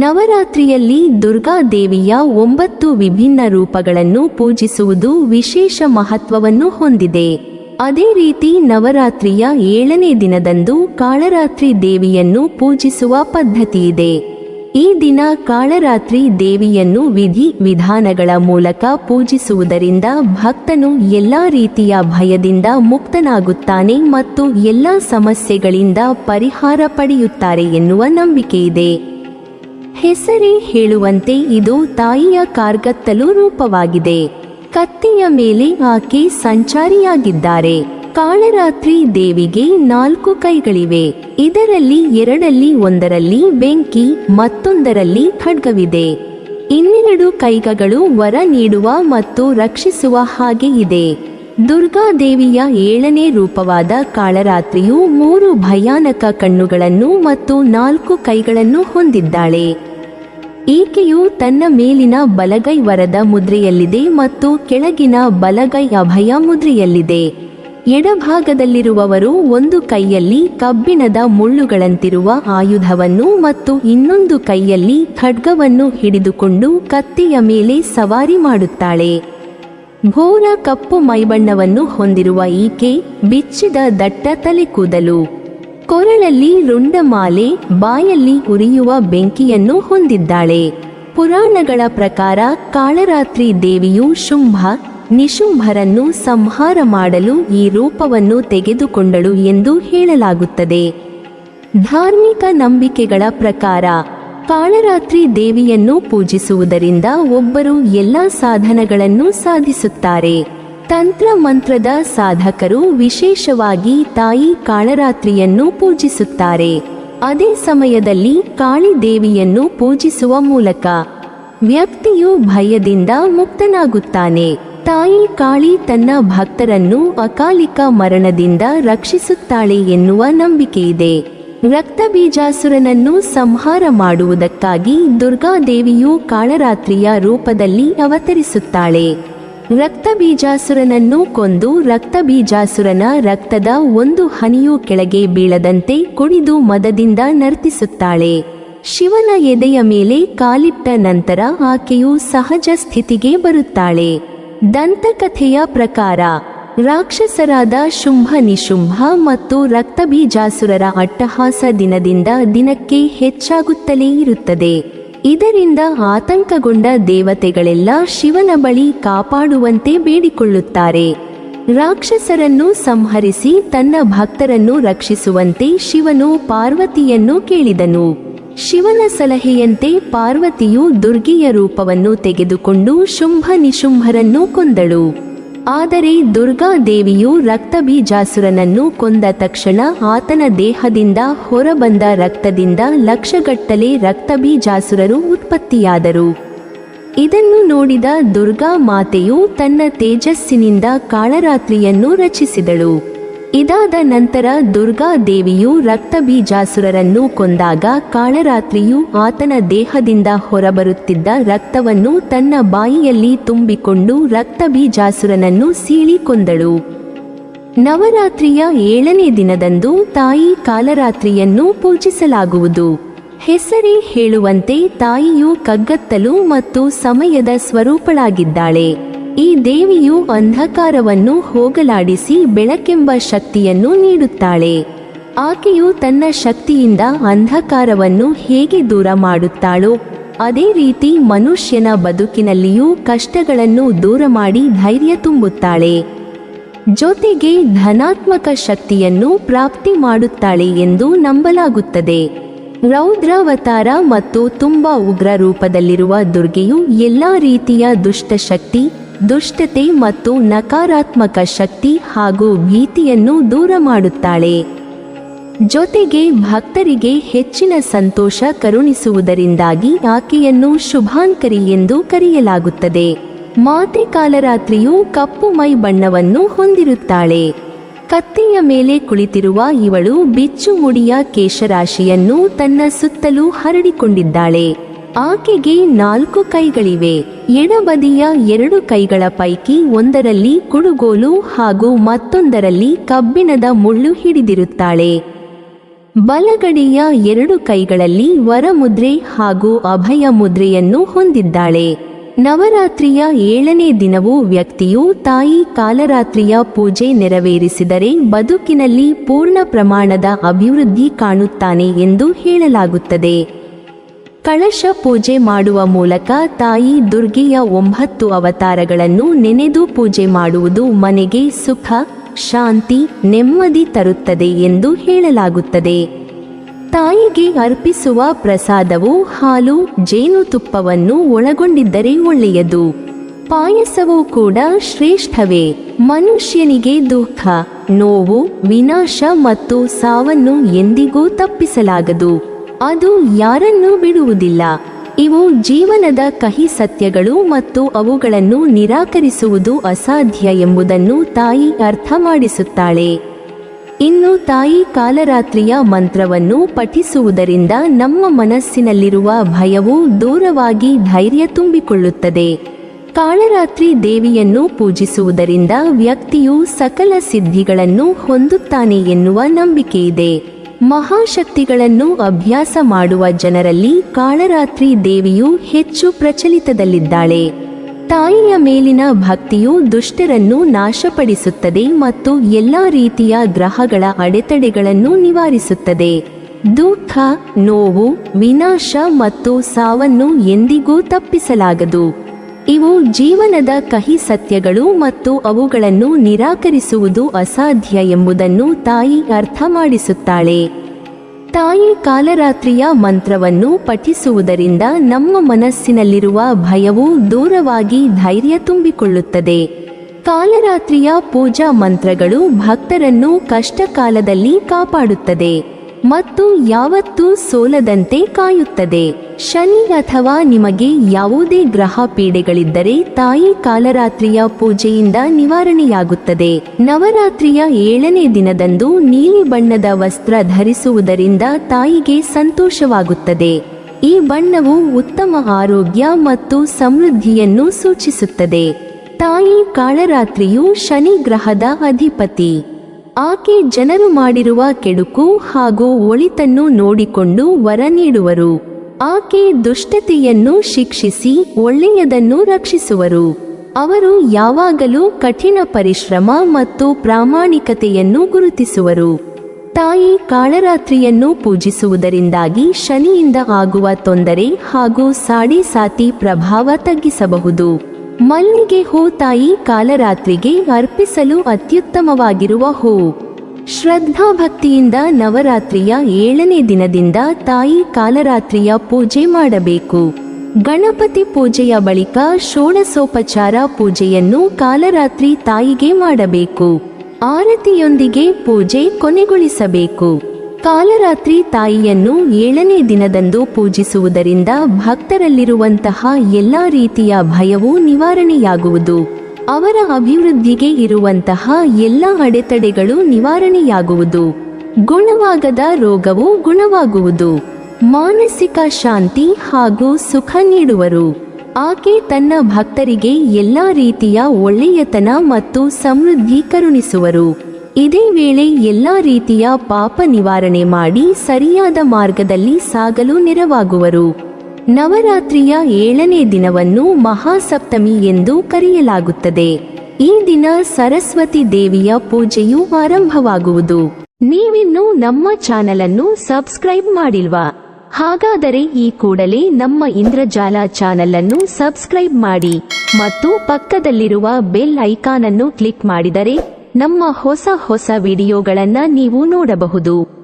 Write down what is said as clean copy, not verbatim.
ನವರಾತ್ರಿಯಲ್ಲಿ ದುರ್ಗಾದೇವಿಯ 9 ವಿಭಿನ್ನ ರೂಪಗಳನ್ನು ಪೂಜಿಸುವುದು ವಿಶೇಷ ಮಹತ್ವವನ್ನು ಹೊಂದಿದೆ. ಅದೇ ರೀತಿ ನವರಾತ್ರಿಯ 7ನೇ ದಿನದಂದು ಕಾಳರಾತ್ರಿ ದೇವಿಯನ್ನು ಪೂಜಿಸುವ ಪದ್ಧತಿಯಿದೆ. ಈ ದಿನ ಕಾಳರಾತ್ರಿ ದೇವಿಯನ್ನು ವಿಧಿ ವಿಧಾನಗಳ ಮೂಲಕ ಪೂಜಿಸುವುದರಿಂದ ಭಕ್ತನು ಎಲ್ಲಾ ರೀತಿಯ ಭಯದಿಂದ ಮುಕ್ತನಾಗುತ್ತಾನೆ ಮತ್ತು ಎಲ್ಲ ಸಮಸ್ಯೆಗಳಿಂದ ಪರಿಹಾರ ಪಡೆಯುತ್ತಾರೆ ಎನ್ನುವ ನಂಬಿಕೆಯಿದೆ. ಹೆಸರೇ ಹೇಳುವಂತೆ ಇದು ತಾಯಿಯ ಕಾರ್ಗತ್ತಲು ರೂಪವಾಗಿದೆ. ಕತ್ತೆಯ ಮೇಲೆ ಆಕೆ ಸಂಚಾರಿಯಾಗಿದ್ದಾರೆ. ಕಾಳರಾತ್ರಿ ದೇವಿಗೆ 4 ಕೈಗಳಿವೆ. ಇದರಲ್ಲಿ 2ರಲ್ಲಿ ಒಂದರಲ್ಲಿ ಬೆಂಕಿ ಮತ್ತೊಂದರಲ್ಲಿ ಖಡ್ಗವಿದೆ. ಇನ್ನೆರಡು ಕೈಗಳು ವರ ನೀಡುವ ಮತ್ತು ರಕ್ಷಿಸುವ ಹಾಗೆ ಇದೆ. ದುರ್ಗಾದೇವಿಯ 7ನೇ ರೂಪವಾದ ಕಾಳರಾತ್ರಿಯು 3 ಭಯಾನಕ ಕಣ್ಣುಗಳನ್ನು ಮತ್ತು 4 ಕೈಗಳನ್ನು ಹೊಂದಿದ್ದಾಳೆ. ಈಕೆಯು ತನ್ನ ಮೇಲಿನ ಬಲಗೈ ವರದ ಮುದ್ರೆಯಲ್ಲಿದೆ ಮತ್ತು ಕೆಳಗಿನ ಬಲಗೈ ಅಭಯ ಮುದ್ರೆಯಲ್ಲಿದೆ. ಎಡಭಾಗದಲ್ಲಿರುವವರು ಒಂದು ಕೈಯಲ್ಲಿ ಕಬ್ಬಿಣದ ಮುಳ್ಳುಗಳಂತಿರುವ ಆಯುಧವನ್ನು ಮತ್ತು ಇನ್ನೊಂದು ಕೈಯಲ್ಲಿ ಖಡ್ಗವನ್ನು ಹಿಡಿದುಕೊಂಡು ಕತ್ತೆಯ ಮೇಲೆ ಸವಾರಿ ಮಾಡುತ್ತಾಳೆ. ಘೋರ ಕಪ್ಪು ಮೈಬಣ್ಣವನ್ನು ಹೊಂದಿರುವ ಈಕೆ ಬಿಚ್ಚಿದ ದಟ್ಟ ತಲೆಕೂದಲು, ಕೊರಳಲ್ಲಿ ರುಂಡಮಾಲೆ, ಬಾಯಲ್ಲಿ ಉರಿಯುವ ಬೆಂಕಿಯನ್ನು ಹೊಂದಿದ್ದಾಳೆ. ಪುರಾಣಗಳ ಪ್ರಕಾರ ಕಾಳರಾತ್ರಿ ದೇವಿಯು ಶುಂಭ ನಿಶುಂಭರನ್ನು ಸಂಹಾರ ಮಾಡಲು ಈ ರೂಪವನ್ನು ತೆಗೆದುಕೊಂಡಳು ಎಂದು ಹೇಳಲಾಗುತ್ತದೆ. ಧಾರ್ಮಿಕ ನಂಬಿಕೆಗಳ ಪ್ರಕಾರ ಕಾಳರಾತ್ರಿ ದೇವಿಯನ್ನು ಪೂಜಿಸುವುದರಿಂದ ಒಬ್ಬರು ಎಲ್ಲ ಸಾಧನಗಳನ್ನು ಸಾಧಿಸುತ್ತಾರೆ. ತಂತ್ರ ಮಂತ್ರದ ಸಾಧಕರು ವಿಶೇಷವಾಗಿ ತಾಯಿ ಕಾಳರಾತ್ರಿಯನ್ನು ಪೂಜಿಸುತ್ತಾರೆ. ಅದೇ ಸಮಯದಲ್ಲಿ ಕಾಳಿ ದೇವಿಯನ್ನು ಪೂಜಿಸುವ ಮೂಲಕ ವ್ಯಕ್ತಿಯು ಭಯದಿಂದ ಮುಕ್ತನಾಗುತ್ತಾನೆ. ತಾಯಿ ಕಾಳಿ ತನ್ನ ಭಕ್ತರನ್ನು ಅಕಾಲಿಕ ಮರಣದಿಂದ ರಕ್ಷಿಸುತ್ತಾಳೆ ಎನ್ನುವ ನಂಬಿಕೆಯಿದೆ. ರಕ್ತಬೀಜಾಸುರನನ್ನು ಸಂಹಾರ ಮಾಡುವುದಕ್ಕಾಗಿ ದುರ್ಗಾದೇವಿಯು ಕಾಳರಾತ್ರಿಯ ರೂಪದಲ್ಲಿ ಅವತರಿಸುತ್ತಾಳೆ. ರಕ್ತಬೀಜಾಸುರನನ್ನು ಕೊಂದು ರಕ್ತಬೀಜಾಸುರನ ರಕ್ತದ ಒಂದು ಹನಿಯೂ ಕೆಳಗೆ ಬೀಳದಂತೆ ಕುಡಿದು ಮದದಿಂದ ನರ್ತಿಸುತ್ತಾಳೆ. ಶಿವನ ಎದೆಯ ಮೇಲೆ ಕಾಲಿಟ್ಟ ನಂತರ ಆಕೆಯು ಸಹಜ ಸ್ಥಿತಿಗೆ ಬರುತ್ತಾಳೆ. ದಂತಕಥೆಯ ಪ್ರಕಾರ ರಾಕ್ಷಸರಾದ ಶುಂಭ ನಿಶುಂಭ ಮತ್ತು ರಕ್ತಬೀಜಾಸುರರ ಅಟ್ಟಹಾಸ ದಿನದಿಂದ ದಿನಕ್ಕೆ ಹೆಚ್ಚಾಗುತ್ತಲೇ ಇರುತ್ತದೆ. ಇದರಿಂದ ಆತಂಕಗೊಂಡ ದೇವತೆಗಳೆಲ್ಲ ಶಿವನ ಬಳಿ ಕಾಪಾಡುವಂತೆ ಬೇಡಿಕೊಳ್ಳುತ್ತಾರೆ. ರಾಕ್ಷಸರನ್ನು ಸಂಹರಿಸಿ ತನ್ನ ಭಕ್ತರನ್ನು ರಕ್ಷಿಸುವಂತೆ ಶಿವನು ಪಾರ್ವತಿಯನ್ನು ಕೇಳಿದನು. ಶಿವನ ಸಲಹೆಯಂತೆ ಪಾರ್ವತಿಯು ದುರ್ಗೆಯ ರೂಪವನ್ನು ತೆಗೆದುಕೊಂಡು ಶುಂಭ ನಿಶುಂಭರನ್ನು ಕೊಂದಳು. ಆದರೆ ದುರ್ಗಾದೇವಿಯು ರಕ್ತಬೀಜಾಸುರನನ್ನು ಕೊಂದ ತಕ್ಷಣ ಆತನ ದೇಹದಿಂದ ಹೊರಬಂದ ರಕ್ತದಿಂದ ಲಕ್ಷಗಟ್ಟಲೆ ರಕ್ತಬೀಜಾಸುರರು ಉತ್ಪತ್ತಿಯಾದರು. ಇದನ್ನು ನೋಡಿದ ದುರ್ಗಾ ಮಾತೆಯು ತನ್ನ ತೇಜಸ್ಸಿನಿಂದ ಕಾಳರಾತ್ರಿಯನ್ನು ರಚಿಸಿದಳು. ಇದಾದ ನಂತರ ದುರ್ಗಾದೇವಿಯು ರಕ್ತಬೀಜಾಸುರರನ್ನು ಕೊಂದಾಗ ಕಾಳರಾತ್ರಿಯು ಆತನ ದೇಹದಿಂದ ಹೊರಬರುತ್ತಿದ್ದ ರಕ್ತವನ್ನು ತನ್ನ ಬಾಯಿಯಲ್ಲಿ ತುಂಬಿಕೊಂಡು ರಕ್ತಬೀಜಾಸುರನನ್ನು ಸೀಳಿ ಕೊಂದಳು. ನವರಾತ್ರಿಯ 7ನೇ ದಿನದಂದು ತಾಯಿ ಕಾಳರಾತ್ರಿಯನ್ನು ಪೂಜಿಸಲಾಗುವುದು. ಹೆಸರೇ ಹೇಳುವಂತೆ ತಾಯಿಯು ಕಗ್ಗತ್ತಲು ಮತ್ತು ಸಮಯದ ಸ್ವರೂಪಳಾಗಿದ್ದಾಳೆ. ಈ ದೇವಿಯು ಅಂಧಕಾರವನ್ನು ಹೋಗಲಾಡಿಸಿ ಬೆಳಕೆಂಬ ಶಕ್ತಿಯನ್ನು ನೀಡುತ್ತಾಳೆ. ಆಕೆಯು ತನ್ನ ಶಕ್ತಿಯಿಂದ ಅಂಧಕಾರವನ್ನು ಹೇಗೆ ದೂರ ಮಾಡುತ್ತಾಳೋ ಅದೇ ರೀತಿ ಮನುಷ್ಯನ ಬದುಕಿನಲ್ಲಿಯೂ ಕಷ್ಟಗಳನ್ನು ದೂರ ಮಾಡಿ ಧೈರ್ಯ ತುಂಬುತ್ತಾಳೆ. ಜೊತೆಗೆ ಧನಾತ್ಮಕ ಶಕ್ತಿಯನ್ನು ಪ್ರಾಪ್ತಿ ಮಾಡುತ್ತಾಳೆ ಎಂದು ನಂಬಲಾಗುತ್ತದೆ. ರೌದ್ರಾವತಾರ ಮತ್ತು ತುಂಬಾ ಉಗ್ರ ರೂಪದಲ್ಲಿರುವ ದುರ್ಗೆಯು ಎಲ್ಲಾ ರೀತಿಯ ದುಷ್ಟಶಕ್ತಿ, ದುಷ್ಟತೆ ಮತ್ತು ನಕಾರಾತ್ಮಕ ಶಕ್ತಿ ಹಾಗೂ ಭೀತಿಯನ್ನು ದೂರ ಮಾಡುತ್ತಾಳೆ. ಜೊತೆಗೆ ಭಕ್ತರಿಗೆ ಹೆಚ್ಚಿನ ಸಂತೋಷ ಕರುಣಿಸುವುದರಿಂದಾಗಿ ಆಕೆಯನ್ನು ಶುಭಾಂಕರಿ ಎಂದು ಕರೆಯಲಾಗುತ್ತದೆ. ಮಾತೆ ಕಾಳರಾತ್ರಿಯು ಕಪ್ಪು ಮೈ ಬಣ್ಣವನ್ನು ಹೊಂದಿರುತ್ತಾಳೆ. ಕತ್ತೆಯ ಮೇಲೆ ಕುಳಿತಿರುವ ಇವಳು ಬಿಚ್ಚು ಮುಡಿಯ ಕೇಶರಾಶಿಯನ್ನು ತನ್ನ ಸುತ್ತಲೂ ಹರಡಿಕೊಂಡಿದ್ದಾಳೆ. ಆಕೆಗೆ 4 ಕೈಗಳಿವೆ. ಎಡಬದಿಯ 2 ಕೈಗಳ ಪೈಕಿ ಒಂದರಲ್ಲಿ ಕುಡುಗೋಲು ಹಾಗೂ ಮತ್ತೊಂದರಲ್ಲಿ ಕಬ್ಬಿಣದ ಮುಳ್ಳು ಹಿಡಿದಿರುತ್ತಾಳೆ. ಬಲಗಡೆಯ 2 ಕೈಗಳಲ್ಲಿ ವರಮುದ್ರೆ ಹಾಗೂ ಅಭಯ ಮುದ್ರೆಯನ್ನು ಹೊಂದಿದ್ದಾಳೆ. ನವರಾತ್ರಿಯ 7ನೇ ದಿನವೂ ವ್ಯಕ್ತಿಯು ತಾಯಿ ಕಾಲರಾತ್ರಿಯ ಪೂಜೆ ನೆರವೇರಿಸಿದರೆ ಬದುಕಿನಲ್ಲಿ ಪೂರ್ಣ ಪ್ರಮಾಣದ ಅಭಿವೃದ್ಧಿ ಕಾಣುತ್ತಾನೆ ಎಂದು ಹೇಳಲಾಗುತ್ತದೆ. ಕಳಶ ಪೂಜೆ ಮಾಡುವ ಮೂಲಕ ತಾಯಿ ದುರ್ಗೆಯ 9 ಅವತಾರಗಳನ್ನು ನೆನೆದು ಪೂಜೆ ಮಾಡುವುದು ಮನೆಗೆ ಸುಖ, ಶಾಂತಿ, ನೆಮ್ಮದಿ ತರುತ್ತದೆ ಎಂದು ಹೇಳಲಾಗುತ್ತದೆ. ತಾಯಿಗೆ ಅರ್ಪಿಸುವ ಪ್ರಸಾದವು ಹಾಲು, ಜೇನುತುಪ್ಪವನ್ನು ಒಳಗೊಂಡಿದ್ದರೆ ಒಳ್ಳೆಯದು. ಪಾಯಸವೂ ಕೂಡ ಶ್ರೇಷ್ಠವೇ. ಮನುಷ್ಯನಿಗೆ ದುಃಖ, ನೋವು, ವಿನಾಶ ಮತ್ತು ಸಾವನ್ನು ಎಂದಿಗೂ ತಪ್ಪಿಸಲಾಗದು. ಅದು ಯಾರನ್ನೂ ಬಿಡುವುದಿಲ್ಲ. ಇವು ಜೀವನದ ಕಹಿ ಸತ್ಯಗಳು ಮತ್ತು ಅವುಗಳನ್ನು ನಿರಾಕರಿಸುವುದು ಅಸಾಧ್ಯ ಎಂಬುದನ್ನು ತಾಯಿ ಅರ್ಥ ಮಾಡಿಸುತ್ತಾಳೆ. ಇನ್ನು ತಾಯಿ ಕಾಲರಾತ್ರಿಯ ಮಂತ್ರವನ್ನು ಪಠಿಸುವುದರಿಂದ ನಮ್ಮ ಮನಸ್ಸಿನಲ್ಲಿರುವ ಭಯವು ದೂರವಾಗಿ ಧೈರ್ಯ ತುಂಬಿಕೊಳ್ಳುತ್ತದೆ. ಕಾಳರಾತ್ರಿ ದೇವಿಯನ್ನು ಪೂಜಿಸುವುದರಿಂದ ವ್ಯಕ್ತಿಯು ಸಕಲ ಸಿದ್ಧಿಗಳನ್ನು ಹೊಂದುತ್ತಾನೆ ಎನ್ನುವ ನಂಬಿಕೆಯಿದೆ. ಮಹಾಶಕ್ತಿಗಳನ್ನು ಅಭ್ಯಾಸ ಮಾಡುವ ಜನರಲ್ಲಿ ಕಾಳರಾತ್ರಿ ದೇವಿಯು ಹೆಚ್ಚು ಪ್ರಚಲಿತದಲ್ಲಿದ್ದಾಳೆ. ತಾಯಿಯ ಮೇಲಿನ ಭಕ್ತಿಯು ದುಷ್ಟರನ್ನು ನಾಶಪಡಿಸುತ್ತದೆ ಮತ್ತು ಎಲ್ಲ ರೀತಿಯ ಗ್ರಹಗಳ ಅಡೆತಡೆಗಳನ್ನು ನಿವಾರಿಸುತ್ತದೆ. ದುಃಖ, ನೋವು, ವಿನಾಶ ಮತ್ತು ಸಾವನ್ನು ಎಂದಿಗೂ ತಪ್ಪಿಸಲಾಗದು. ಇವು ಜೀವನದ ಕಹಿ ಸತ್ಯಗಳು ಮತ್ತು ಅವುಗಳನ್ನು ನಿರಾಕರಿಸುವುದು ಅಸಾಧ್ಯ ಎಂಬುದನ್ನು ತಾಯಿ ಅರ್ಥ ಮಾಡಿಸುತ್ತಾಳೆ. ತಾಯಿ ಕಾಲರಾತ್ರಿಯ ಮಂತ್ರವನ್ನು ಪಠಿಸುವುದರಿಂದ ನಮ್ಮ ಮನಸ್ಸಿನಲ್ಲಿರುವ ಭಯವು ದೂರವಾಗಿ ಧೈರ್ಯ ತುಂಬಿಕೊಳ್ಳುತ್ತದೆ. ಕಾಲರಾತ್ರಿಯ ಪೂಜಾ ಮಂತ್ರಗಳು ಭಕ್ತರನ್ನು ಕಷ್ಟಕಾಲದಲ್ಲಿ ಕಾಪಾಡುತ್ತದೆ ಮತ್ತು ಯಾವತ್ತೂ ಸೋಲದಂತೆ ಕಾಯುತ್ತದೆ. ಶನಿ ಅಥವಾ ನಿಮಗೆ ಯಾವುದೇ ಗ್ರಹ ಪೀಡೆಗಳಿದ್ದರೆ ತಾಯಿ ಕಾಲರಾತ್ರಿಯ ಪೂಜೆಯಿಂದ ನಿವಾರಣೆಯಾಗುತ್ತದೆ. ನವರಾತ್ರಿಯ 7ನೇ ದಿನದಂದು ನೀಲಿ ಬಣ್ಣದ ವಸ್ತ್ರ ಧರಿಸುವುದರಿಂದ ತಾಯಿಗೆ ಸಂತೋಷವಾಗುತ್ತದೆ. ಈ ಬಣ್ಣವು ಉತ್ತಮ ಆರೋಗ್ಯ ಮತ್ತು ಸಮೃದ್ಧಿಯನ್ನು ಸೂಚಿಸುತ್ತದೆ. ತಾಯಿ ಕಾಳರಾತ್ರಿಯು ಶನಿ ಗ್ರಹದ ಅಧಿಪತಿ. ಆಕೆ ಜನರು ಮಾಡಿರುವ ಕೆಡುಕು ಹಾಗೂ ಒಳಿತನ್ನು ನೋಡಿಕೊಂಡು ವರ ನೀಡುವರು. ಆಕೆ ದುಷ್ಟತೆಯನ್ನು ಶಿಕ್ಷಿಸಿ ಒಳ್ಳೆಯದನ್ನು ರಕ್ಷಿಸುವರು. ಅವರು ಯಾವಾಗಲೂ ಕಠಿಣ ಪರಿಶ್ರಮ ಮತ್ತು ಪ್ರಾಮಾಣಿಕತೆಯನ್ನು ಗುರುತಿಸುವರು. ತಾಯಿ ಕಾಳರಾತ್ರಿಯನ್ನು ಪೂಜಿಸುವುದರಿಂದಾಗಿ ಶನಿಯಿಂದ ಆಗುವ ತೊಂದರೆ ಹಾಗೂ ಸಾಡೆ-ಸಾತಿ ಪ್ರಭಾವ ತಗ್ಗಿಸಬಹುದು. ಮಲ್ಲಿಗೆ ಹೂ ತಾಯಿ ಕಾಲರಾತ್ರಿಗೆ ಅರ್ಪಿಸಲು ಅತ್ಯುತ್ತಮವಾಗಿರುವ ಹೂ. ಶ್ರದ್ಧಾಭಕ್ತಿಯಿಂದ ನವರಾತ್ರಿಯ 7ನೇ ದಿನದಿಂದ ತಾಯಿ ಕಾಲರಾತ್ರಿಯ ಪೂಜೆ ಮಾಡಬೇಕು. ಗಣಪತಿ ಪೂಜೆಯ ಬಳಿಕ ಷೋಡಶೋಪಚಾರ ಪೂಜೆಯನ್ನು ಕಾಲರಾತ್ರಿ ತಾಯಿಗೆ ಮಾಡಬೇಕು. ಆರತಿಯೊಂದಿಗೆ ಪೂಜೆ ಕೊನೆಗೊಳಿಸಬೇಕು. ಕಾಲರಾತ್ರಿ ತಾಯಿಯನ್ನು 7ನೇ ದಿನದಂದು ಪೂಜಿಸುವುದರಿಂದ ಭಕ್ತರಲ್ಲಿರುವಂತಹ ಎಲ್ಲ ರೀತಿಯ ಭಯವು ನಿವಾರಣೆಯಾಗುವುದು. ಅವರ ಅಭಿವೃದ್ಧಿಗೆ ಇರುವಂತಹ ಎಲ್ಲ ಅಡೆತಡೆಗಳು ನಿವಾರಣೆಯಾಗುವುದು. ಗುಣವಾಗದ ರೋಗವು ಗುಣವಾಗುವುದು. ಮಾನಸಿಕ ಶಾಂತಿ ಹಾಗೂ ಸುಖ ನೀಡುವರು. ಆಕೆ ತನ್ನ ಭಕ್ತರಿಗೆ ಎಲ್ಲ ರೀತಿಯ ಒಳ್ಳೆಯತನ ಮತ್ತು ಸಮೃದ್ಧಿ ಕರುಣಿಸುವರು. ಇದೇ ವೇಳೆ ಎಲ್ಲ ರೀತಿಯ ಪಾಪ ನಿವಾರಣೆ ಮಾಡಿ ಸರಿಯಾದ ಮಾರ್ಗದಲ್ಲಿ ಸಾಗಲು ನೆರವಾಗುವರು. ನವರಾತ್ರಿಯ 7ನೇ ದಿನವನ್ನು ಮಹಾಸಪ್ತಮಿ ಎಂದು ಕರೆಯಲಾಗುತ್ತದೆ. ಈ ದಿನ ಸರಸ್ವತಿ ದೇವಿಯ ಪೂಜೆಯು ಆರಂಭವಾಗುವುದು. ನೀವಿನ್ನೂ ನಮ್ಮ ಚಾನೆಲ್ ಅನ್ನು ಸಬ್ಸ್ಕ್ರೈಬ್ ಮಾಡಿಲ್ವಾ? ಹಾಗಾದರೆ ಈ ಕೂಡಲೇ ನಮ್ಮ ಇಂದ್ರಜಾಲ ಚಾನೆಲ್ ಅನ್ನು ಸಬ್ಸ್ಕ್ರೈಬ್ ಮಾಡಿ ಮತ್ತು ಪಕ್ಕದಲ್ಲಿರುವ ಬೆಲ್ ಐಕಾನ್ ಅನ್ನು ಕ್ಲಿಕ್ ಮಾಡಿದರೆ ನಮ್ಮ ಹೊಸ ವಿಡಿಯೋಗಳನ್ನು ನೀವು ನೋಡಬಹುದು.